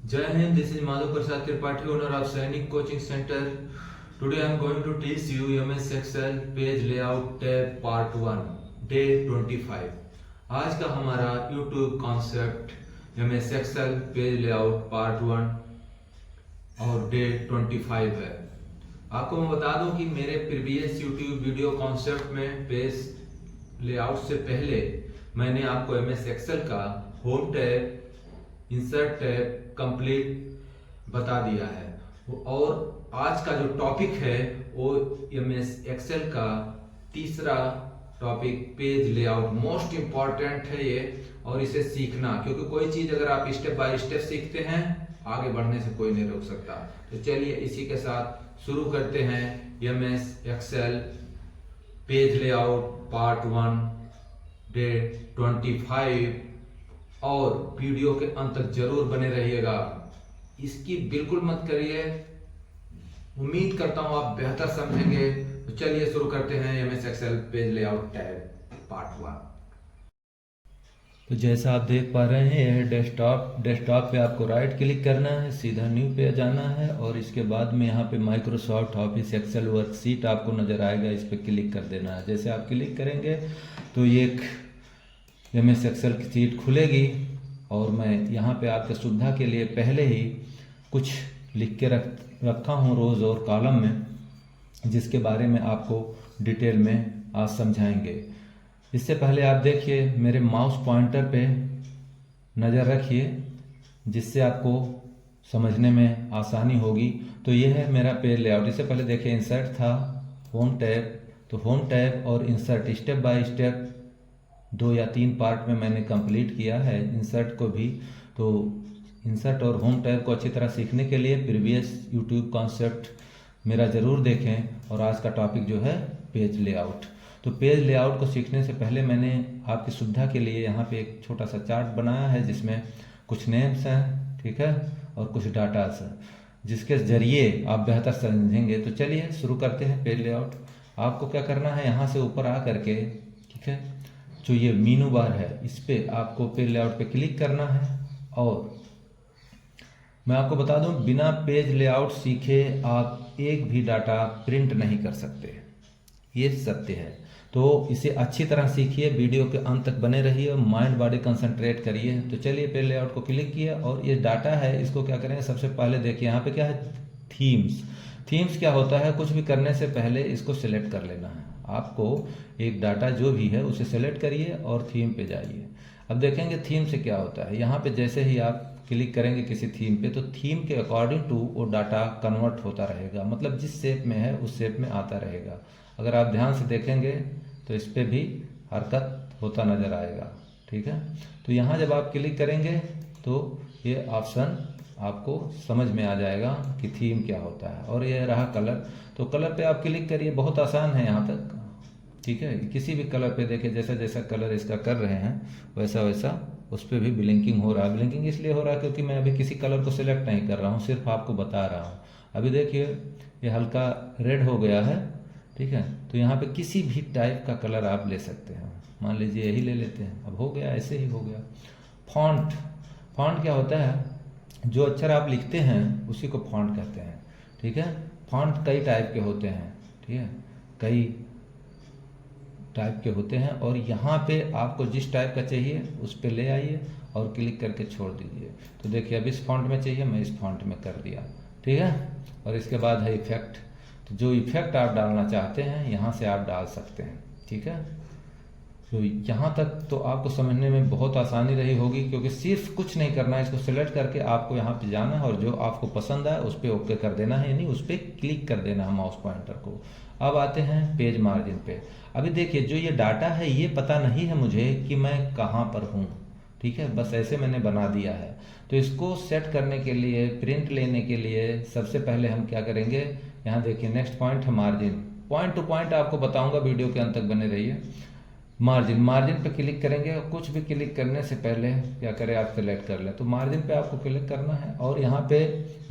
Jai Hind, this is Madhu Prasad Tripathi, owner of Sainik Coaching Center. Today I am going to teach you MS Excel page layout tab part 1, day 25. आज का हमारा YouTube concept MS Excel page layout part 1 और day 25 है। आपको मैं बता दूं कि मेरे प्रीवियस YouTube वीडियो कॉन्सेप्ट में पेज लेआउट से पहले मैंने आपको MS Excel का home tab, insert tab complete बता दिया है। और आज का जो टॉपिक है वो MS Excel का तीसरा topic page layout, most important है ये। और इसे सीखना, क्योंकि कोई चीज अगर आप स्टेप बाय स्टेप सीखते हैं आगे बढ़ने से कोई नहीं रोक सकता। तो चलिए इसी के साथ शुरू करते हैं MS Excel page layout part 1 day 25। और वीडियो के अंत तक जरूर बने रहिएगा, इसकी बिल्कुल मत करिए। उम्मीद करता हूं आप बेहतर समझेंगे। तो चलिए शुरू करते हैं MS Excel page layout tab part 1। तो जैसा आप देख पा रहे हैं यह डेस्कटॉप पे आपको राइट क्लिक करना है, सीधा न्यू पे जाना है और इसके बाद में यहाँ पे माइक्रोसॉफ्ट ऑफिस एक्सेल वर्कशीट आपको नजर आएगा, इस पे क्लिक कर देना है। जैसे आप क्लिक करेंगे तो ये एक MS Excel की शीट खुलेगी और मैं यहाँ पे आपके सुविधा के लिए पहले ही कुछ लिख के रखा हूँ रोज़ और कॉलम में, जिसके बारे में आपको डिटेल में आज समझाएंगे। इससे पहले आप देखिए मेरे माउस पॉइंटर पे नज़र रखिए, जिससे आपको समझने में आसानी होगी। तो ये है मेरा पेज लेआउट। इससे पहले देखिए इंसर्ट था, होम टैब, तो होम टैब और इंसर्ट स्टेप बाय स्टेप 2 या 3 पार्ट में मैंने कंप्लीट किया है इंसर्ट को भी। तो इंसर्ट और होम टैब को अच्छी तरह सीखने के लिए प्रीवियस यूट्यूब कॉन्सेप्ट मेरा ज़रूर देखें। और आज का टॉपिक जो है पेज लेआउट। तो पेज लेआउट को सीखने से पहले मैंने आपकी सुविधा के लिए यहाँ पे एक छोटा सा चार्ट बनाया है, जिसमें कुछ नेम्स हैं, ठीक है, और कुछ डाटास हैं, जिसके जरिए आप बेहतर समझेंगे। तो चलिए शुरू करते हैं पेज लेआउट। आपको क्या करना है, यहाँ से ऊपर आ करके, ठीक है, जो ये मीनू बार है इस पे आपको पेज लेआउट पे क्लिक करना है। और मैं आपको बता दूं, बिना पेज लेआउट सीखे आप एक भी डाटा प्रिंट नहीं कर सकते, ये सत्य है। तो इसे अच्छी तरह सीखिए, वीडियो के अंत तक बने रहिए और माइंड बॉडी कंसंट्रेट करिए। तो चलिए पेज लेआउट को क्लिक किया और ये डाटा है, इसको क्या करेंगे, सबसे पहले देखिए यहाँ पे क्या है, थीम्स। थीम्स क्या होता है, कुछ भी करने से पहले इसको सिलेक्ट कर लेना है। आपको एक डाटा जो भी है उसे सेलेक्ट करिए और थीम पे जाइए। अब देखेंगे थीम से क्या होता है। यहाँ पे जैसे ही आप क्लिक करेंगे किसी थीम पे, तो थीम के अकॉर्डिंग टू वो डाटा कन्वर्ट होता रहेगा, मतलब जिस शेप में है उस शेप में आता रहेगा। अगर आप ध्यान से देखेंगे तो इस पर भी हरकत होता नज़र आएगा, ठीक है। तो यहाँ जब आप क्लिक करेंगे तो ये ऑप्शन आपको समझ में आ जाएगा कि थीम क्या होता है। और ये रहा कलर, तो कलर पे आप क्लिक करिए, बहुत आसान है यहाँ तक, ठीक है। किसी भी कलर पे देखिए, जैसा जैसा कलर इसका कर रहे हैं वैसा वैसा उस पर भी ब्लिंकिंग हो रहा है। ब्लिंकिंग इसलिए हो रहा है क्योंकि मैं अभी किसी कलर को सिलेक्ट नहीं कर रहा हूँ, सिर्फ आपको बता रहा हूँ। अभी देखिए ये हल्का रेड हो गया है, ठीक है। तो यहाँ पे किसी भी टाइप का कलर आप ले सकते हैं, मान लीजिए यही ले लेते हैं। अब हो गया, ऐसे ही हो गया। फॉन्ट, फॉन्ट क्या होता है, जो अक्षर आप लिखते हैं उसी को फॉन्ट कहते हैं, ठीक है। फॉन्ट कई टाइप के होते हैं, ठीक है, कई टाइप के होते हैं। और यहाँ पे आपको जिस टाइप का चाहिए उस पे ले आइए और क्लिक करके छोड़ दीजिए। तो देखिए अब इस फॉन्ट में चाहिए, मैं इस फॉन्ट में कर दिया, ठीक है। और इसके बाद है इफेक्ट, तो जो इफेक्ट आप डालना चाहते हैं यहाँ से आप डाल सकते हैं, ठीक है। तो यहाँ तक तो आपको समझने में बहुत आसानी रही होगी, क्योंकि सिर्फ कुछ नहीं करना है, इसको सिलेक्ट करके आपको यहाँ पे जाना है और जो आपको पसंद आए उस पर ओके कर देना है, यानी उस पर क्लिक कर देना है माउस पॉइंटर को। अब आते हैं पेज मार्जिन पे। अभी देखिए जो ये डाटा है ये पता नहीं है मुझे कि मैं कहाँ पर हूँ, ठीक है, बस ऐसे मैंने बना दिया है। तो इसको सेट करने के लिए, प्रिंट लेने के लिए सबसे पहले हम क्या करेंगे, यहाँ देखिए नेक्स्ट पॉइंट है मार्जिन। पॉइंट टू पॉइंट आपको बताऊंगा, वीडियो के अंत तक बने रहिए। मार्जिन, मार्जिन पे क्लिक करेंगे और कुछ भी क्लिक करने से पहले क्या करें, आप सेलेक्ट कर लें। तो मार्जिन पे आपको क्लिक करना है और यहाँ पे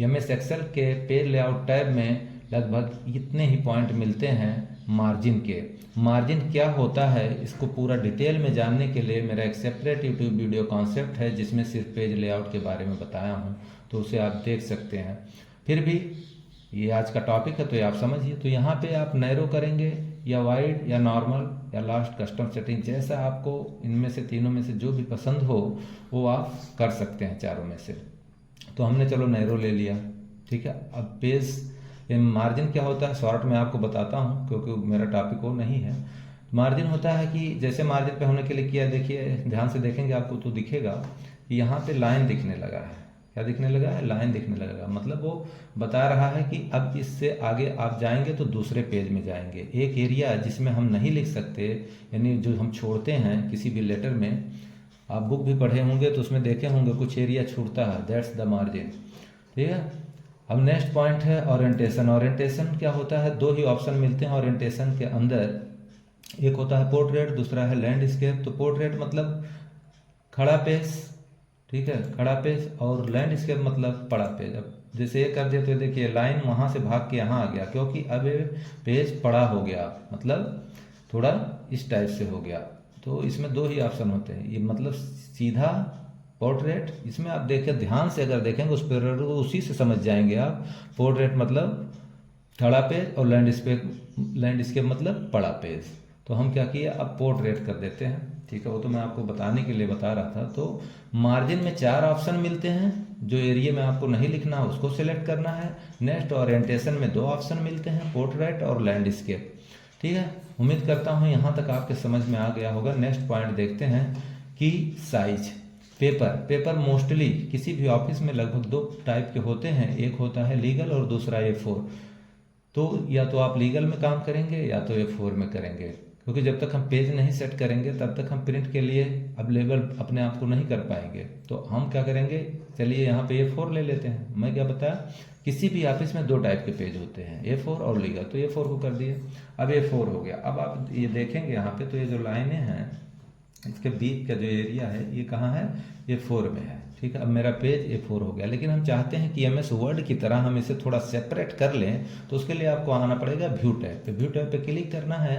MS Excel के पेज लेआउट टैब में लगभग इतने ही पॉइंट मिलते हैं मार्जिन के। मार्जिन क्या होता है इसको पूरा डिटेल में जानने के लिए मेरा एक सेपरेट यूट्यूब वीडियो कॉन्सेप्ट है, जिसमें सिर्फ पेज लेआउट के बारे में बताया हूँ। तो उसे आप देख सकते हैं। फिर भी ये आज का टॉपिक है तो ये आप समझिए। तो यहाँ पे आप नैरो करेंगे या वाइड या नॉर्मल या लास्ट कस्टम सेटिंग, जैसा आपको इनमें से तीनों में से जो भी पसंद हो वो आप कर सकते हैं चारों में से। तो हमने चलो नैरो ले लिया, ठीक है। अब पेज मार्जिन क्या होता है शॉर्ट में आपको बताता हूँ, क्योंकि मेरा टॉपिक वो नहीं है। मार्जिन होता है कि जैसे मार्जिन पे हमने क्लिक किया, देखिए ध्यान से देखेंगे आपको तो दिखेगा कि यहाँ पे लाइन दिखने लगा है। क्या दिखने लगा है? लाइन दिखने लगेगा। मतलब वो बता रहा है कि अब इससे आगे आप जाएंगे तो दूसरे पेज में जाएंगे। एक एरिया जिसमें हम नहीं लिख सकते, यानी जो हम छोड़ते हैं किसी भी लेटर में, आप बुक भी पढ़े होंगे तो उसमें देखे होंगे कुछ एरिया छूटता है, दैट्स द मार्जिन, ठीक है। अब नेक्स्ट पॉइंट है ओरिएंटेशन। ओरिएंटेशन क्या होता है? दो ही ऑप्शन मिलते हैं ओरिएंटेशन के अंदर, एक होता है पोर्ट्रेट, दूसरा है लैंडस्केप। तो पोर्ट्रेट मतलब खड़ा पेज, ठीक है, खड़ा पेज, और लैंडस्केप मतलब पड़ा पेज। अब जैसे ये कर दिया तो देखिए लाइन वहाँ से भाग के यहाँ आ गया, क्योंकि अब ये पेज पड़ा हो गया, मतलब थोड़ा इस टाइप से हो गया। तो इसमें दो ही ऑप्शन होते हैं, ये मतलब सीधा पोर्ट्रेट, इसमें आप देखिए ध्यान से अगर देखेंगे उस पर उसी से समझ जाएंगे आप। पोर्ट्रेट मतलब खड़ा पेज और लैंडस्केप मतलब पड़ा पेज। तो हम क्या किए, अब पोर्ट्रेट कर देते हैं, ठीक है। वो तो मैं आपको बताने के लिए बता रहा था। तो मार्जिन में 4 ऑप्शन मिलते हैं, जो एरिया में आपको नहीं लिखना है उसको सिलेक्ट करना है। नेक्स्ट ओरिएंटेशन में 2 ऑप्शन मिलते हैं, पोर्ट्रेट और लैंडस्केप, ठीक है। उम्मीद करता हूँ यहाँ तक आपके समझ में आ गया होगा। नेक्स्ट पॉइंट देखते हैं कि साइज। पेपर मोस्टली किसी भी ऑफिस में लगभग 2 टाइप के होते हैं, एक होता है लीगल और दूसरा A4। तो या तो आप लीगल में काम करेंगे या तो A4 में करेंगे, क्योंकि जब तक हम पेज नहीं सेट करेंगे तब तक हम प्रिंट के लिए अवेलेबल अपने आप को नहीं कर पाएंगे। तो हम क्या करेंगे, चलिए यहाँ पे A4 ले लेते हैं। मैं क्या बताया, किसी भी ऑफिस में 2 टाइप के पेज होते हैं, A4 और लीगल। तो A4 को कर दिए, अब A4 हो गया। अब आप ये देखेंगे यहाँ पे तो ये जो लाइनें हैं इसके बीच का जो एरिया है ये कहाँ है, A4 में है, ठीक है। अब मेरा पेज A4 हो गया, लेकिन हम चाहते हैं कि MS वर्ड की तरह हम इसे थोड़ा सेपरेट कर लें। तो उसके लिए आपको आना पड़ेगा व्यू टैब पे। व्यू टैब पे क्लिक करना है,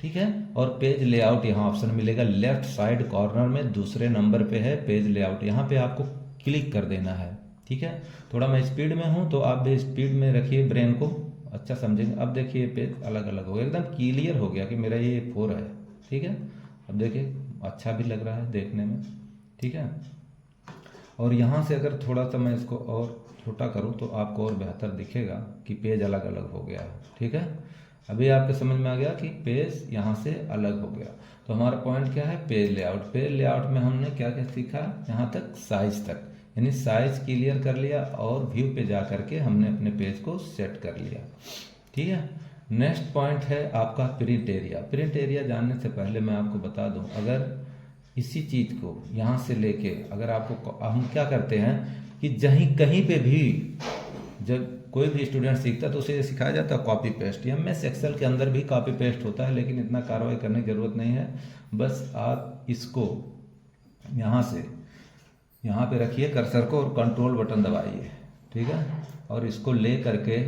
ठीक है। और पेज लेआउट यहाँ ऑप्शन मिलेगा लेफ्ट साइड कॉर्नर में, दूसरे नंबर पे है पेज लेआउट। यहाँ पे आपको क्लिक कर देना है, ठीक है। थोड़ा मैं स्पीड में हूँ तो आप भी स्पीड में रखिए, ब्रेन को अच्छा समझेंगे। अब देखिए पेज अलग अलग हो गया, एकदम क्लियर हो गया कि मेरा ये A4 है, ठीक है। अब देखिए अच्छा भी लग रहा है देखने में, ठीक है। और यहाँ से अगर थोड़ा सा मैं इसको और छोटा करूँ तो आपको और बेहतर दिखेगा कि पेज अलग अलग हो गया है, ठीक है। अभी आपके समझ में आ गया कि पेज यहाँ से अलग हो गया। तो हमारा पॉइंट क्या है, पेज लेआउट। पेज लेआउट में हमने क्या क्या सीखा, यहाँ तक साइज तक, यानी साइज क्लियर कर लिया और व्यू पे जा करके हमने अपने पेज को सेट कर लिया, ठीक है। नेक्स्ट पॉइंट है आपका प्रिंट एरिया। प्रिंट एरिया जानने से पहले मैं आपको बता दूं, अगर इसी चीज़ को यहाँ से लेके अगर आपको, हम क्या करते हैं कि कहीं पे भी जब कोई भी स्टूडेंट सीखता है तो उसे सिखाया जाता है कॉपी पेस्ट। MS एक्सेल के अंदर भी कॉपी पेस्ट होता है, लेकिन इतना कार्रवाई करने की ज़रूरत नहीं है। बस आप इसको यहाँ से यहाँ पे रखिए कर्सर को और कंट्रोल बटन दबाइए, ठीक है। और इसको ले करके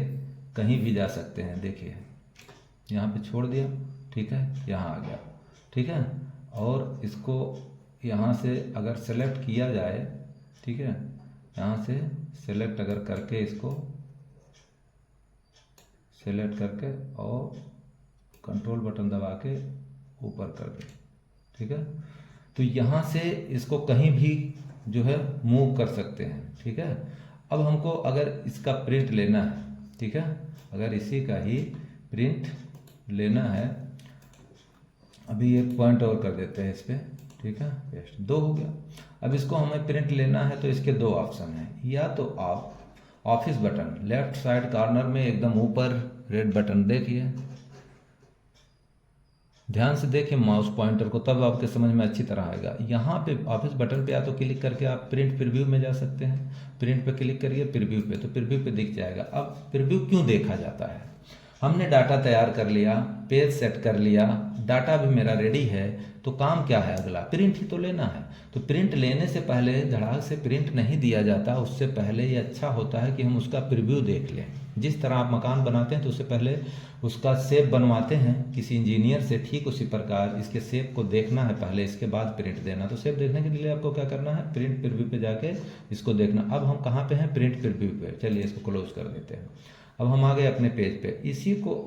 कहीं भी जा सकते हैं। देखिए यहाँ पे छोड़ दिया, ठीक है, यहाँ आ गया, ठीक है। और इसको यहाँ से अगर सेलेक्ट किया जाए, ठीक है, यहाँ से सेलेक्ट अगर करके इसको सेलेक्ट करके और कंट्रोल बटन दबा के ऊपर कर दे, ठीक है। तो यहाँ से इसको कहीं भी जो है मूव कर सकते हैं, ठीक है। अब हमको अगर इसका प्रिंट लेना है, ठीक है, अगर इसी का ही प्रिंट लेना है, अभी एक पॉइंट और कर देते हैं इस पर, ठीक है, पेस्ट 2 हो गया। अब इसको हमें प्रिंट लेना है तो इसके 2 ऑप्शन हैं, या तो आप office button left side corner में एकदम ऊपर रेड बटन देखिए, ध्यान से देखिए माउस पॉइंटर को, तब आपके समझ में अच्छी तरह आएगा। यहाँ पे ऑफिस बटन पे या तो क्लिक करके आप प्रिंट प्रीव्यू में जा सकते हैं। प्रिंट पे क्लिक करिए प्रीव्यू पे, तो प्रीव्यू पे दिख जाएगा। अब प्रीव्यू क्यों देखा जाता है, हमने डाटा तैयार कर लिया, पेज सेट कर लिया, डाटा भी मेरा रेडी है, तो काम क्या है अगला? प्रिंट ही तो लेना है। तो प्रिंट लेने से पहले धड़ाक से प्रिंट नहीं दिया जाता, उससे पहले ये अच्छा होता है कि हम उसका प्रीव्यू देख लें। जिस तरह आप मकान बनाते हैं तो उससे पहले उसका शेप बनवाते हैं किसी इंजीनियर से, ठीक उसी प्रकार इसके शेप को देखना है पहले, इसके बाद प्रिंट देना। तो शेप देखने के लिए आपको क्या करना है? प्रिंट प्रीव्यू पे जाके इसको देखना। अब हम कहाँ पे हैं? प्रिंट प्रीव्यू पे। चलिए इसको क्लोज कर देते हैं। अब हम आ गए अपने पेज पे।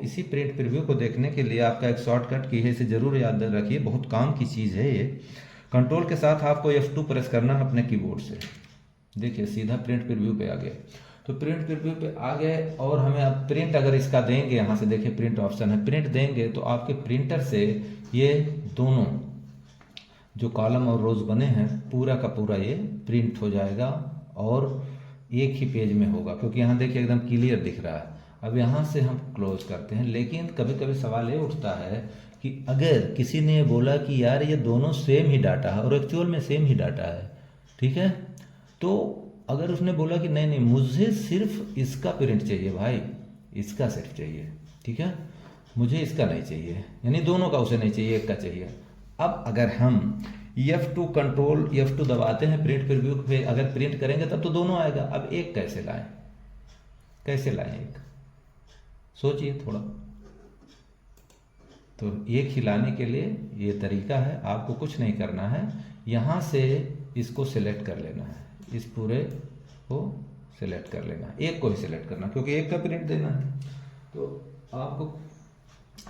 इसी प्रिंट प्रीव्यू को देखने के लिए आपका एक शॉर्टकट की है, इसे जरूर याद रखिए, बहुत काम की चीज़ है ये। कंट्रोल के साथ आपको F2 प्रेस करना है अपने कीबोर्ड से। देखिए सीधा प्रिंट प्रीव्यू पे आ गए। तो प्रिंट प्रीव्यू पे आ गए और हमें अब प्रिंट अगर इसका देंगे, यहाँ से देखिए प्रिंट ऑप्शन है, प्रिंट देंगे तो आपके प्रिंटर से ये दोनों जो कॉलम और रोज बने हैं पूरा का पूरा ये प्रिंट हो जाएगा और एक ही पेज में होगा, क्योंकि यहाँ देखिए एकदम क्लियर दिख रहा है। अब यहाँ से हम क्लोज करते हैं। लेकिन कभी कभी सवाल ये उठता है कि अगर किसी ने बोला कि यार ये दोनों सेम ही डाटा है और एक्चुअल में सेम ही डाटा है, ठीक है, तो अगर उसने बोला कि नहीं नहीं मुझे सिर्फ इसका प्रिंट चाहिए भाई, इसका सिर्फ चाहिए, ठीक है, मुझे इसका नहीं चाहिए, यानी दोनों का उसे नहीं चाहिए, एक का चाहिए। अब अगर हम F2 कंट्रोल F2 दबाते हैं प्रिंट प्रीव्यू पे, अगर प्रिंट करेंगे तब तो दोनों आएगा। अब एक कैसे लाएं? कैसे लाएं एक? सोचिए थोड़ा। तो एक ही लाने के लिए ये तरीका है, आपको कुछ नहीं करना है, यहाँ से इसको सिलेक्ट कर लेना है, इस पूरे को सिलेक्ट कर लेना है, एक को ही सिलेक्ट करना क्योंकि एक का प्रिंट देना है। तो आपको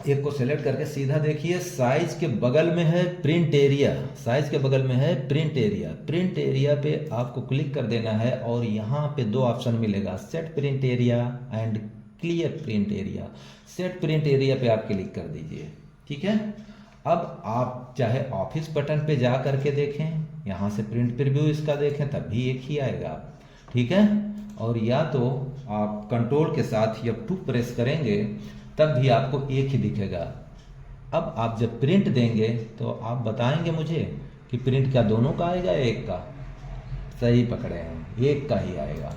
एक को सिलेक्ट करके सीधा देखिए साइज के बगल में है प्रिंट एरिया, साइज के बगल में है प्रिंट एरिया। प्रिंट एरिया पे आपको क्लिक कर देना है और यहाँ पे दो ऑप्शन मिलेगा, set print area and clear print area. Set print area पे आप क्लिक कर दीजिए, ठीक है। अब आप चाहे ऑफिस बटन पे जा करके देखें, यहाँ से प्रिंट प्रीव्यू इसका देखें, तब भी एक ही आएगा, ठीक है। और या तो आप कंट्रोल के साथ F2 प्रेस करेंगे तब भी आपको एक ही दिखेगा। अब आप जब प्रिंट देंगे तो आप बताएंगे मुझे कि प्रिंट क्या दोनों का आएगा या एक का? सही पकड़े हैं, एक का ही आएगा।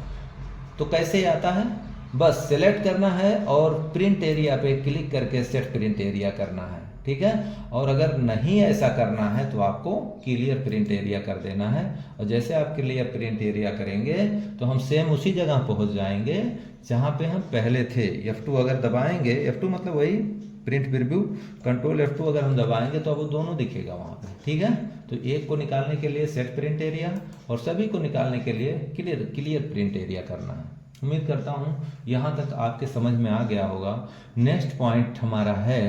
तो कैसे आता है? बस सेलेक्ट करना है और प्रिंट एरिया पे क्लिक करके सेट प्रिंट एरिया करना है, ठीक है। और अगर नहीं ऐसा करना है तो आपको क्लियर प्रिंट एरिया कर देना है। और जैसे आप क्लियर प्रिंट एरिया करेंगे तो हम सेम उसी जगह पहुंच जाएंगे जहां पे हम पहले थे। F2 अगर दबाएंगे, F2 मतलब वही प्रिंट प्रीव्यू, कंट्रोल F2 अगर हम दबाएंगे तो अब वो दोनों दिखेगा वहां पे, ठीक है। तो एक को निकालने के लिए सेट प्रिंट एरिया और सभी को निकालने के लिए क्लियर प्रिंट एरिया करना है। उम्मीद करता हूँ यहाँ तक आपके समझ में आ गया होगा। नेक्स्ट पॉइंट हमारा है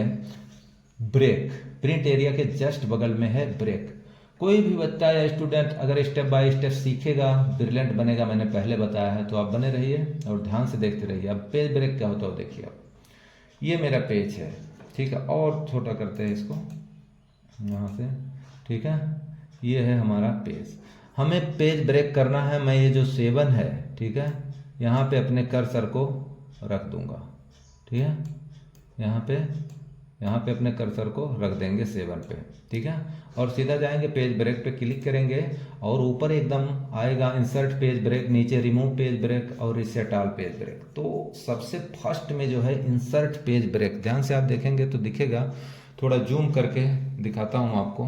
ब्रेक। प्रिंट एरिया के जस्ट बगल में है ब्रेक। कोई भी बच्चा या स्टूडेंट अगर स्टेप बाय स्टेप सीखेगा ब्रिलियंट बनेगा, मैंने पहले बताया है, तो आप बने रहिए और ध्यान से देखते रहिए। अब पेज ब्रेक क्या होता है देखिए। अब ये मेरा पेज है, ठीक है, और छोटा करते हैं इसको यहाँ से, ठीक है। ये है हमारा पेज, हमें पेज ब्रेक करना है। मैं ये जो 7 है, ठीक है, यहाँ पे अपने कर्सर को रख दूंगा, ठीक है, यहाँ पे अपने कर्सर को रख देंगे 7 पे, ठीक है। और सीधा जाएंगे पेज ब्रेक पे क्लिक करेंगे और ऊपर एकदम आएगा इंसर्ट पेज ब्रेक, नीचे रिमूव पेज ब्रेक और रीसेट ऑल पेज ब्रेक। तो सबसे फर्स्ट में जो है इंसर्ट पेज ब्रेक, ध्यान से आप देखेंगे तो दिखेगा, थोड़ा जूम करके दिखाता हूँ आपको,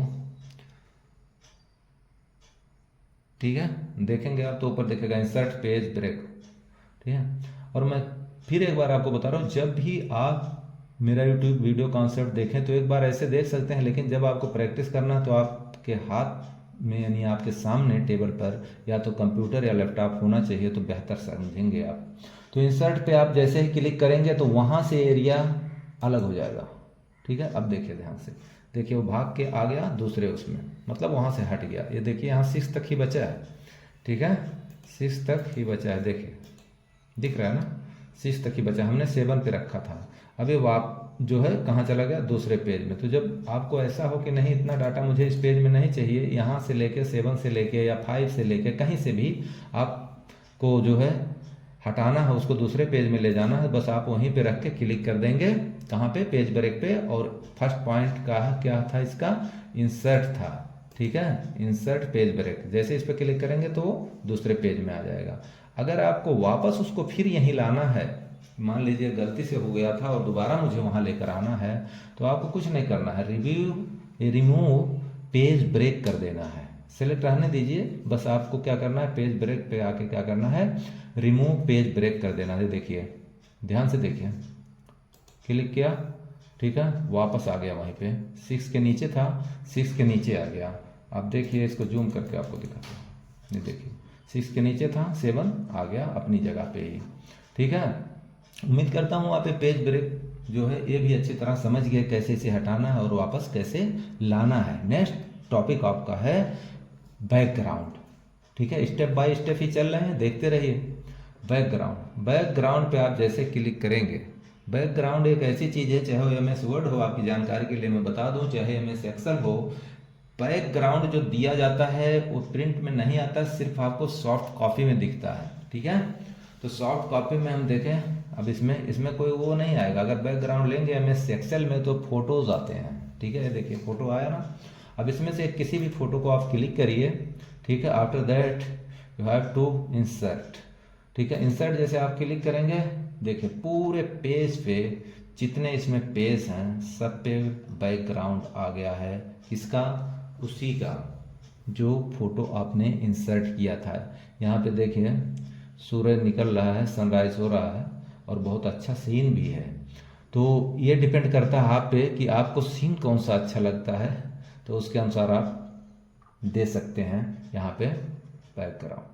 ठीक है। देखेंगे आप तो ऊपर दिखेगा इंसर्ट पेज ब्रेक, ठीक है। और मैं फिर एक बार आपको बता रहा हूँ, जब भी आप मेरा YouTube वीडियो कॉन्सेप्ट देखें तो एक बार ऐसे देख सकते हैं, लेकिन जब आपको प्रैक्टिस करना तो आपके हाथ में यानी आपके सामने टेबल पर या तो कंप्यूटर या लैपटॉप होना चाहिए, तो बेहतर समझेंगे आप। तो इंसर्ट पे आप जैसे ही क्लिक करेंगे तो वहाँ से एरिया अलग हो जाएगा, ठीक है। अब देखिए ध्यान से, देखिए वो भाग के आ गया दूसरे उसमें, मतलब वहाँ से हट गया। ये देखिए यहाँ 6 तक ही बचा है, ठीक है, 6 तक ही बचा है, देखिए दिख रहा है ना, 6 तक ही बचा, हमने 7 पे रखा था। अभी वाप जो है कहाँ चला गया? दूसरे पेज में। तो जब आपको ऐसा हो कि नहीं इतना डाटा मुझे इस पेज में नहीं चाहिए, यहाँ से लेके 7 से लेके या 5 से लेके कहीं से भी आपको जो है हटाना है, उसको दूसरे पेज में ले जाना है, बस आप वहीं पे रख के क्लिक कर देंगे, कहाँ पे? पेज ब्रेक पे। और फर्स्ट पॉइंट का क्या था इसका? इंसर्ट था, ठीक है, इंसर्ट पेज ब्रेक। जैसे इस पर क्लिक करेंगे तो वो दूसरे पेज में आ जाएगा। अगर आपको वापस उसको फिर यहीं लाना है मान लीजिए गलती से हो गया था और दोबारा मुझे वहाँ लेकर आना है, तो आपको कुछ नहीं करना है, रिमूव पेज ब्रेक कर देना है। सेलेक्ट रहने दीजिए, बस आपको क्या करना है, पेज ब्रेक पे आके क्या करना है, रिमूव पेज ब्रेक कर देना है। देखिए, ध्यान से देखिए, क्लिक किया, ठीक है, वापस आ गया वहीं पे, 6 के नीचे था, 6 के नीचे आ गया। अब देखिए, इसको जूम करके आपको दिखाता हूँ, ये देखिए 6 के नीचे था, 7 आ गया अपनी जगह पे ही, ठीक है। उम्मीद करता हूँ आप पेज ब्रेक जो है ये भी अच्छी तरह समझ गए, कैसे इसे हटाना है और वापस कैसे लाना है। नेक्स्ट टॉपिक आपका है बैकग्राउंड, ठीक है, स्टेप बाय स्टेप ही चल रहे हैं, देखते रहिए। बैकग्राउंड पे आप जैसे क्लिक करेंगे, बैकग्राउंड एक ऐसी चीज़ है, चाहे वो MS वर्ड हो, आपकी जानकारी के लिए मैं बता दूं, चाहे MS एक्सेल हो, बैकग्राउंड जो दिया जाता है वो प्रिंट में नहीं आता, सिर्फ आपको सॉफ्ट कॉपी में दिखता है, ठीक है। तो सॉफ्ट कॉपी में हम देखें, अब इसमें कोई वो नहीं आएगा। अगर बैकग्राउंड लेंगे MS एक्सेल में तो फोटोज आते हैं, ठीक है, ये देखिए फोटो आया ना। अब इसमें से किसी भी फोटो को आप क्लिक करिए, ठीक है। After that you have to insert, ठीक है। इंसर्ट जैसे आप क्लिक करेंगे, देखिए पूरे पेज पे जितने इसमें पेज हैं सब पे बैकग्राउंड आ गया है, किसका, उसी का जो फोटो आपने इंसर्ट किया था। यहाँ पे देखिए सूरज निकल रहा है, सनराइज हो रहा है और बहुत अच्छा सीन भी है। तो ये डिपेंड करता है आप पे कि आपको सीन कौन सा अच्छा लगता है, तो उसके अनुसार आप दे सकते हैं यहाँ पे बैकग्राउंड,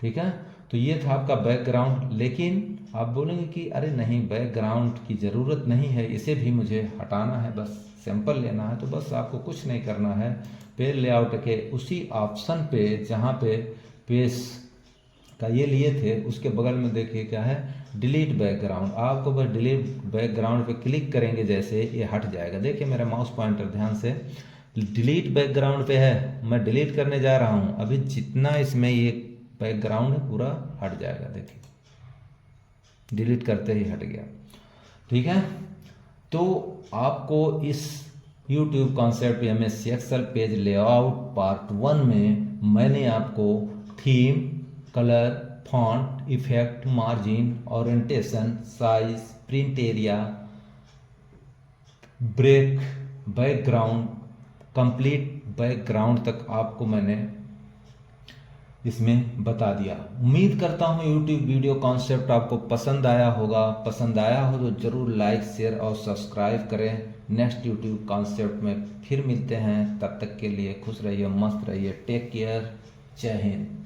ठीक है। तो ये था आपका बैकग्राउंड। लेकिन आप बोलेंगे कि अरे नहीं, बैकग्राउंड की ज़रूरत नहीं है, इसे भी मुझे हटाना है, बस सैंपल लेना है। तो बस आपको कुछ नहीं करना है, पेज लेआउट के उसी ऑप्शन पे जहाँ पे पेज का ये लिए थे उसके बगल में देखिए क्या है, डिलीट बैकग्राउंड। आपको बस डिलीट बैकग्राउंड पे क्लिक करेंगे, जैसे ये हट जाएगा। देखिए मेरा माउस पॉइंटर ध्यान से डिलीट बैकग्राउंड पे है, मैं डिलीट करने जा रहा हूँ। अभी जितना इसमें ये बैकग्राउंड है पूरा हट जाएगा, देखिए डिलीट करते ही हट गया, ठीक है। तो आपको इस YouTube concept MS Excel page layout part 1 में मैंने आपको theme, colour, font, effect, margin, orientation, size, print area, break, background, complete background तक आपको मैंने इसमें बता दिया। उम्मीद करता हूँ YouTube वीडियो कॉन्सेप्ट आपको पसंद आया होगा। पसंद आया हो तो ज़रूर लाइक, शेयर और सब्सक्राइब करें। नेक्स्ट YouTube कॉन्सेप्ट में फिर मिलते हैं, तब तक के लिए खुश रहिए, मस्त रहिए, टेक केयर, जय हिंद।